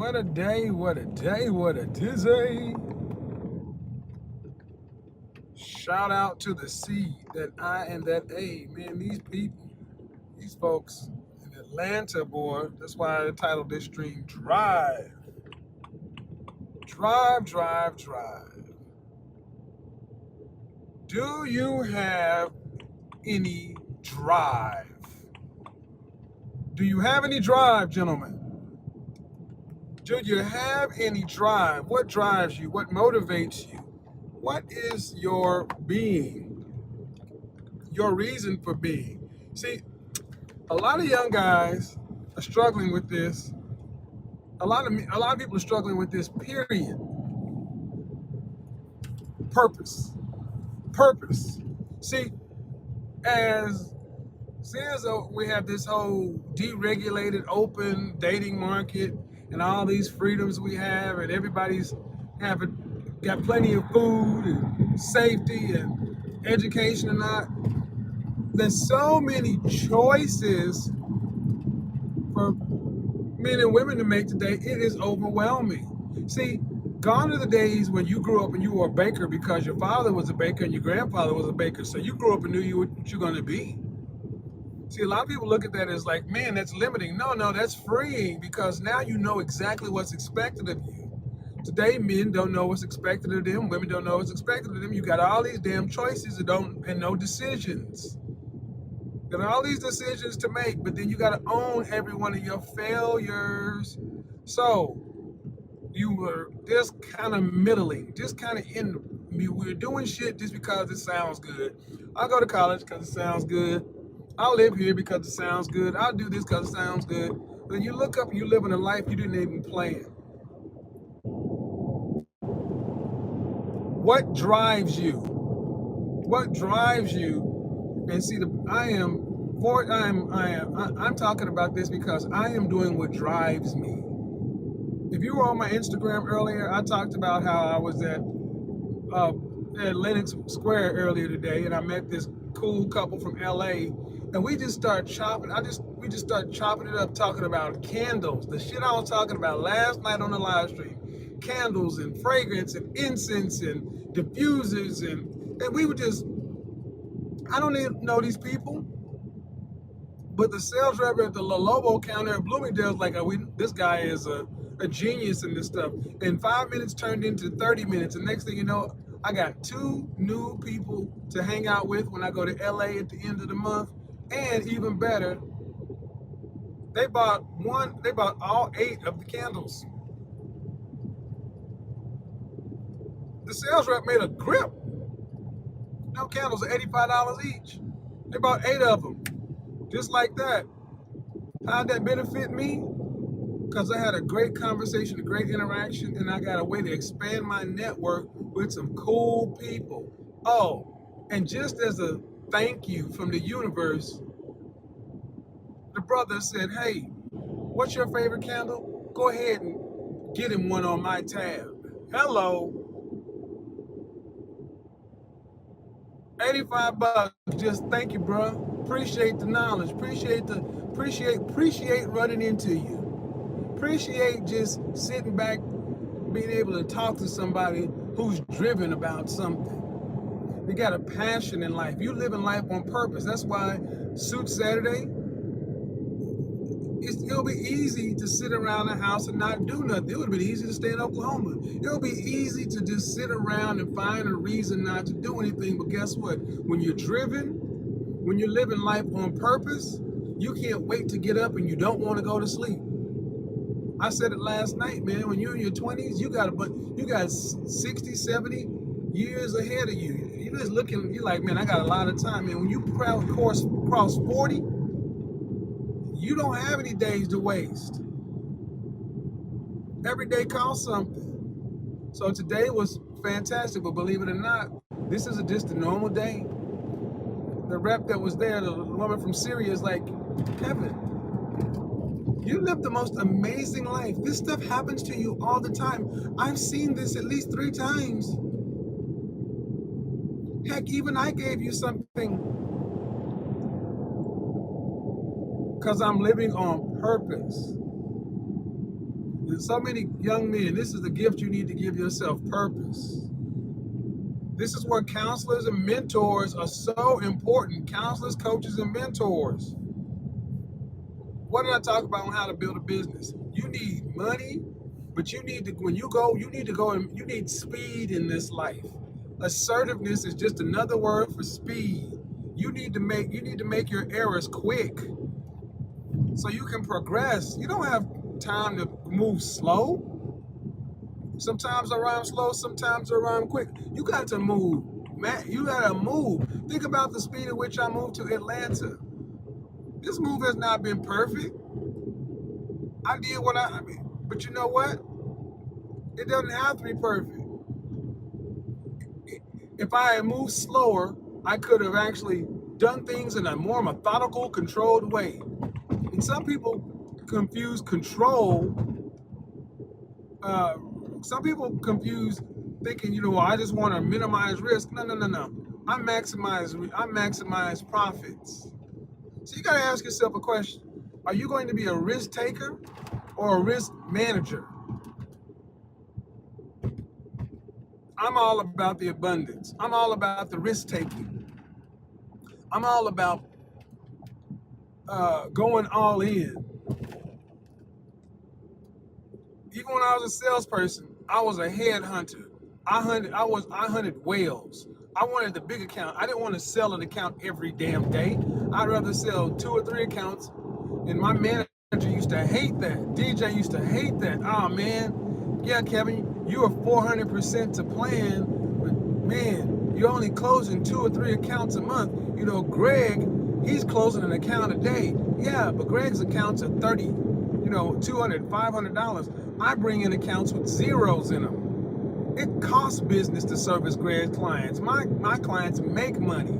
What a day, what a day, what a dizzy. Shout out to the C, that I and that A. Man, these people, these folks in Atlanta, boy, that's why I titled this stream Drive. Drive, drive, drive. Do you have any drive? Do you have any drive, gentlemen? Do you have any drive? What drives you? What motivates you? What is your being? Your reason for being? See, a lot of young guys are struggling with this. A lot of people are struggling with this. Period. Purpose. Purpose. See, as since we have this whole deregulated, open dating market, and all these freedoms we have, and everybody's got plenty of food and safety and education and not. There's so many choices for men and women to make today. It is overwhelming. See, gone are the days when you grew up and you were a baker because your father was a baker and your grandfather was a baker, so you grew up and knew what you're going to be. See, a lot of people look at that as like, man, that's limiting. No, that's freeing, because now you know exactly what's expected of you. Today, men don't know what's expected of them. Women don't know what's expected of them. You got all these damn choices and no decisions. You got all these decisions to make, but then you got to own every one of your failures. So you were just kind of middling, just kind of in. We're doing shit just because it sounds good. I'll go to college because it sounds good. I'll live here because it sounds good. I'll do this because it sounds good. Then you look up and you live in a life you didn't even plan. What drives you? What drives you? And see, I'm talking about this because I am doing what drives me. If you were on my Instagram earlier, I talked about how I was at Lenox Square earlier today, and I met this cool couple from LA, and we just started chopping. We just started chopping it up, talking about candles, the shit I was talking about last night on the live stream. Candles and fragrance and incense and diffusers, and we were just, I don't even know these people, but the sales rep at the La Lobo counter at Bloomingdale's like, this guy is a genius in this stuff. And 5 minutes turned into 30 minutes, and next thing you know, I got 2 new people to hang out with when I go to LA at the end of the month. And even better, they bought all 8 of the candles. The sales rep made a grip. No, candles are $85 each. They bought 8 of them, just like that. How'd that benefit me? Because I had a great conversation, a great interaction, and I got a way to expand my network with some cool people. Oh, and just as a thank you from the universe, the brother said, hey, what's your favorite candle? Go ahead and get him one on my tab. Hello. $85. Just thank you, bro. Appreciate the knowledge. Appreciate running into you. Appreciate just sitting back, being able to talk to somebody who's driven about something. They got a passion in life. You live in life on purpose. That's why Suit Saturday, it'll be easy to sit around the house and not do nothing. It would be easy to stay in Oklahoma. It'll be easy to just sit around and find a reason not to do anything. But guess what? When you're driven, when you're living life on purpose, you can't wait to get up and you don't want to go to sleep. I said it last night, man. When you're in your 20s, you got 60, 70 years ahead of you. You're just looking, you're like, man, I got a lot of time. Man, when you cross 40, you don't have any days to waste. Every day counts something. So today was fantastic, but believe it or not, this is just a normal day. The rep that was there, the woman from Syria, is like, Kevin, you live the most amazing life. This stuff happens to you all the time. I've seen this at least 3 times. Heck, even I gave you something because I'm living on purpose. There's so many young men, this is the gift you need to give yourself, purpose. This is where counselors and mentors are so important. Counselors, coaches, and mentors. What did I talk about on how to build a business? You need money, but you need to, when you go, you need to go and you need speed in this life. Assertiveness is just another word for speed. You need to make your errors quick so you can progress. You don't have time to move slow. Sometimes I rhyme slow, sometimes I rhyme quick. You got to move, man. You got to move. Think about the speed at which I moved to Atlanta. This move has not been perfect. I did what I mean, but you know what? It doesn't have to be perfect. If I had moved slower, I could have actually done things in a more methodical, controlled way. And some people confuse control. Some people confuse thinking, well, I just want to minimize risk. No. I maximize profits. So you got to ask yourself a question. Are you going to be a risk taker or a risk manager? I'm all about the abundance. I'm all about the risk taking. I'm all about going all in. Even when I was a salesperson, I was a headhunter. I hunted whales. I wanted the big account. I didn't want to sell an account every damn day. I'd rather sell 2 or 3 accounts. And my manager used to hate that. DJ used to hate that. Oh man, yeah, Kevin, you are 400% to plan, but man, you're only closing 2 or 3 accounts a month. Greg, he's closing an account a day. Yeah, but Greg's accounts are $30, $200, $500. I bring in accounts with zeros in them. It costs business to service Greg's clients. My clients make money.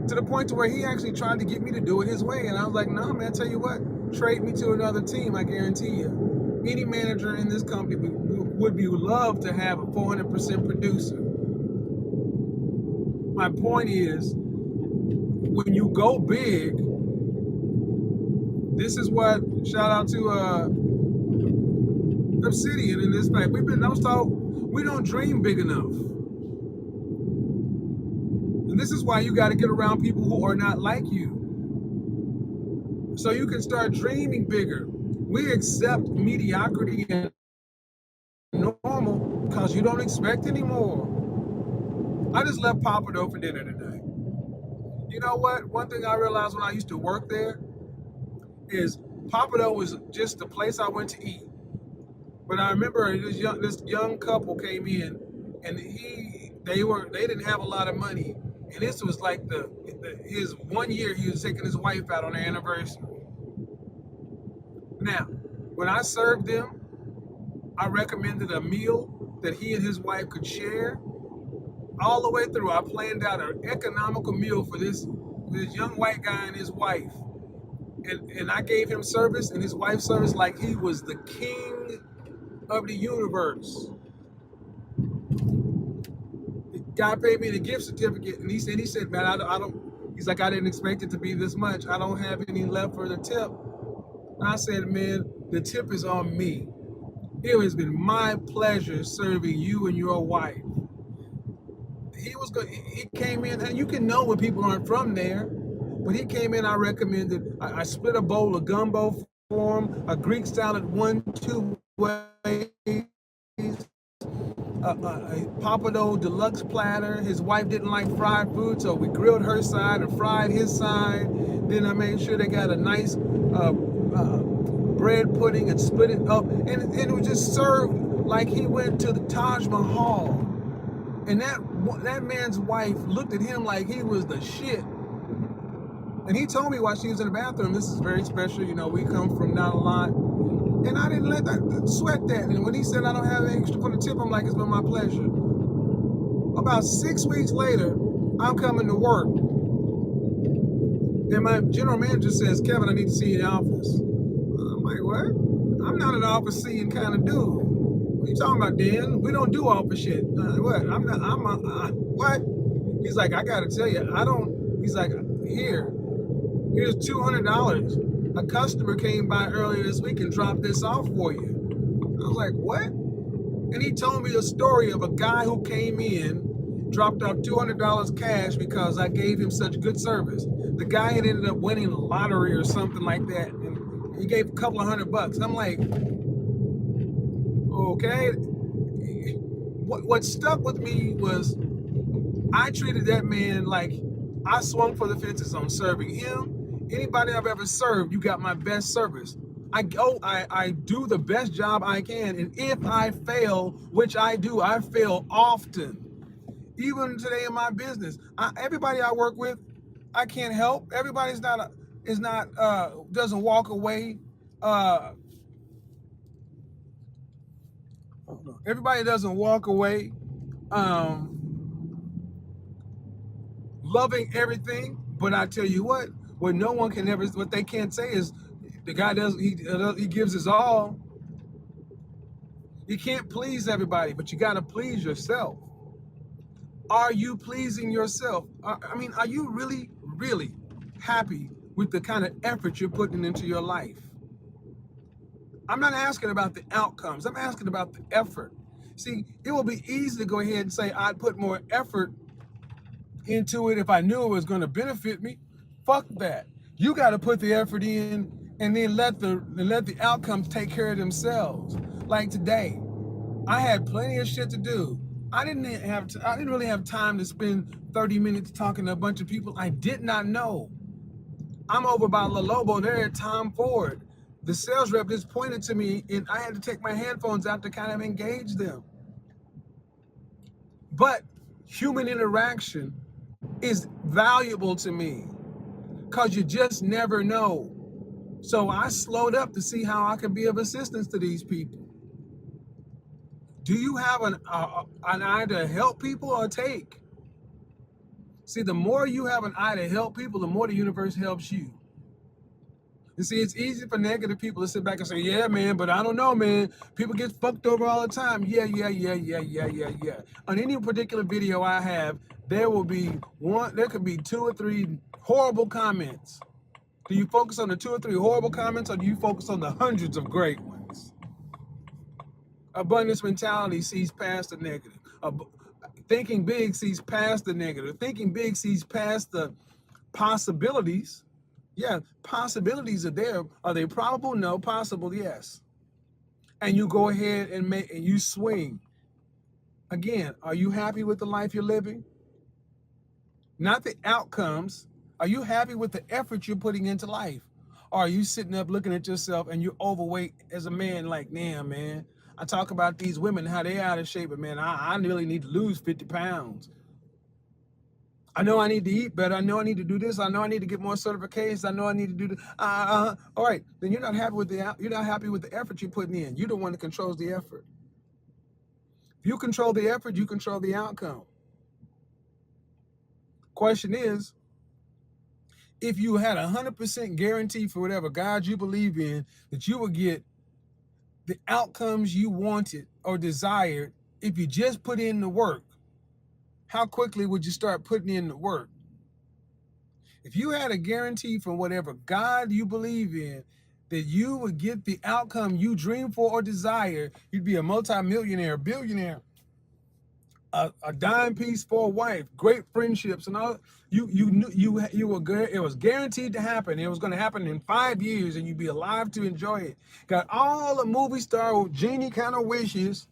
To the point to where he actually tried to get me to do it his way. And I was like, no, man, tell you what, trade me to another team, I guarantee you. Any manager in this company would be loved to have a 400% producer. My point is, when you go big, this is what, shout out to Obsidian in this fact. I was told, we don't dream big enough. And this is why you got to get around people who are not like you. So you can start dreaming bigger. We accept mediocrity and normal because you don't expect anymore. I just left Papa Dough for dinner today. You know what? One thing I realized when I used to work there is Papa Dough was just the place I went to eat. But I remember this young couple came in, and they didn't have a lot of money, and this was like his 1 year he was taking his wife out on their anniversary. Now, when I served them, I recommended a meal that he and his wife could share. All the way through, I planned out an economical meal for this young white guy and his wife, and I gave him service and his wife service like he was the king of the universe. The guy paid me the gift certificate, and he said, man, I don't. He's like, I didn't expect it to be this much. I don't have any left for the tip. And I said, man, the tip is on me. It has been my pleasure serving you and your wife. He came in, and you can know when people aren't from there. When he came in, I recommended. I split a bowl of gumbo for him, a Greek salad 1-2 ways, a Papa Dough deluxe platter. His wife didn't like fried food, so we grilled her side and fried his side. Then I made sure they got a nice bread pudding and split it up, and it was just served like he went to the Taj Mahal. And that man's wife looked at him like he was the shit. And he told me while she was in the bathroom, this is very special, we come from not a lot. And I didn't let that sweat that. And when he said I don't have any extra for the tip, I'm like, it's been my pleasure. About 6 weeks later, I'm coming to work. And my general manager says, Kevin, I need to see you in the office. I'm like, what? I'm not an office seeing kind of dude. What are you talking about, Dan? We don't do office shit. What? What? He's like, I got to tell you, he's like, here's $200. A customer came by earlier this week and dropped this off for you. I was like, what? And he told me a story of a guy who came in, dropped off $200 cash because I gave him such good service. The guy had ended up winning the lottery or something like that, and he gave a couple of $100. I'm like, okay. What stuck with me was I treated that man like I swung for the fences on serving him. Anybody I've ever served, you got my best service. I do the best job I can, and if I fail, which I do, I fail often. Even today in my business, everybody I work with, I can't help. Everybody's not doesn't walk away. Everybody doesn't walk away loving everything. But I tell you what no one can ever, what they can't say is the guy he gives his all. You can't please everybody, but you got to please yourself. Are you pleasing yourself? I mean, are you really, really happy with the kind of effort you're putting into your life? I'm not asking about the outcomes. I'm asking about the effort. See, it will be easy to go ahead and say I'd put more effort into it if I knew it was going to benefit me. Fuck that. You got to put the effort in and then let the outcomes take care of themselves. Like today, I had plenty of shit to do. I didn't really have time to spend 30 minutes talking to a bunch of people I did not know. I'm over by La Lobo there at Tom Ford. The sales rep just pointed to me and I had to take my headphones out to kind of engage them. But human interaction is valuable to me because you just never know. So I slowed up to see how I could be of assistance to these people. Do you have an eye to help people or take? See, the more you have an eye to help people, the more the universe helps you. You see, it's easy for negative people to sit back and say, yeah, man, but I don't know, man. People get fucked over all the time. Yeah. On any particular video I have, there could be 2 or 3 horrible comments. Do you focus on the 2 or 3 horrible comments, or do you focus on the hundreds of great ones? Abundance mentality sees past the negative. Thinking big sees past the negative. Thinking big sees past the possibilities. Yeah, possibilities are there. Are they probable? No. Possible? Yes. And you go ahead and you swing. Again, are you happy with the life you're living? Not the outcomes. Are you happy with the effort you're putting into life? Or are you sitting up looking at yourself and you're overweight as a man, like, damn, man, I talk about these women, how they out of shape, but man, I really need to lose 50 pounds. I know I need to eat better. I know I need to do this. I know I need to get more certifications. I know I need to do this. All right, then you're not happy with the effort you're putting in. You're the one that controls the effort. If you control the effort, you control the outcome. Question is, if you had 100% guarantee for whatever God you believe in, that you would get the outcomes you wanted or desired if you just put in the work, how quickly would you start putting in the work? If you had a guarantee from whatever God you believe in that you would get the outcome you dream for or desire, you'd be a multimillionaire, billionaire, a dime piece for a wife, great friendships, and all. You were good. It was guaranteed to happen. It was going to happen in 5 years, and you'd be alive to enjoy it. Got all the movie star genie kind of wishes.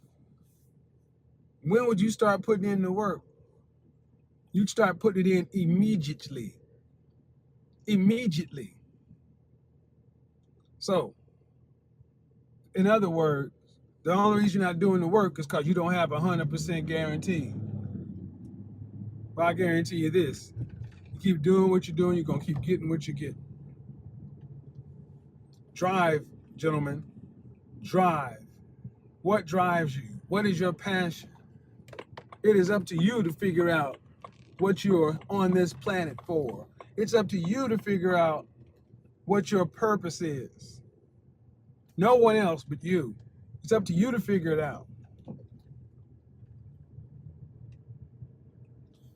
When would you start putting in the work? You'd start putting it in immediately. Immediately. So, in other words, the only reason you're not doing the work is because you don't have 100% guarantee. But I guarantee you this. You keep doing what you're doing, you're going to keep getting what you get. Drive, gentlemen. Drive. What drives you? What is your passion? It is up to you to figure out what you're on this planet for. It's up to you to figure out what your purpose is. No one else but you. It's up to you to figure it out.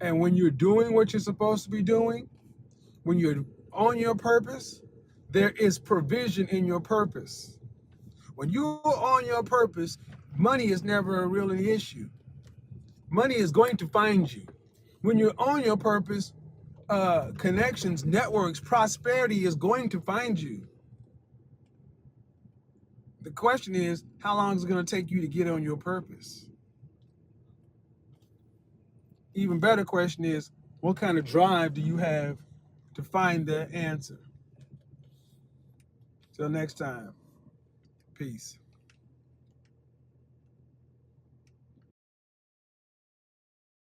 And when you're doing what you're supposed to be doing, when you're on your purpose, there is provision in your purpose. When you're on your purpose, money is never a really issue. Money is going to find you. When you're on your purpose, connections, networks, prosperity is going to find you. The question is, how long is it going to take you to get on your purpose? Even better question is, what kind of drive do you have to find that answer? Till next time, peace.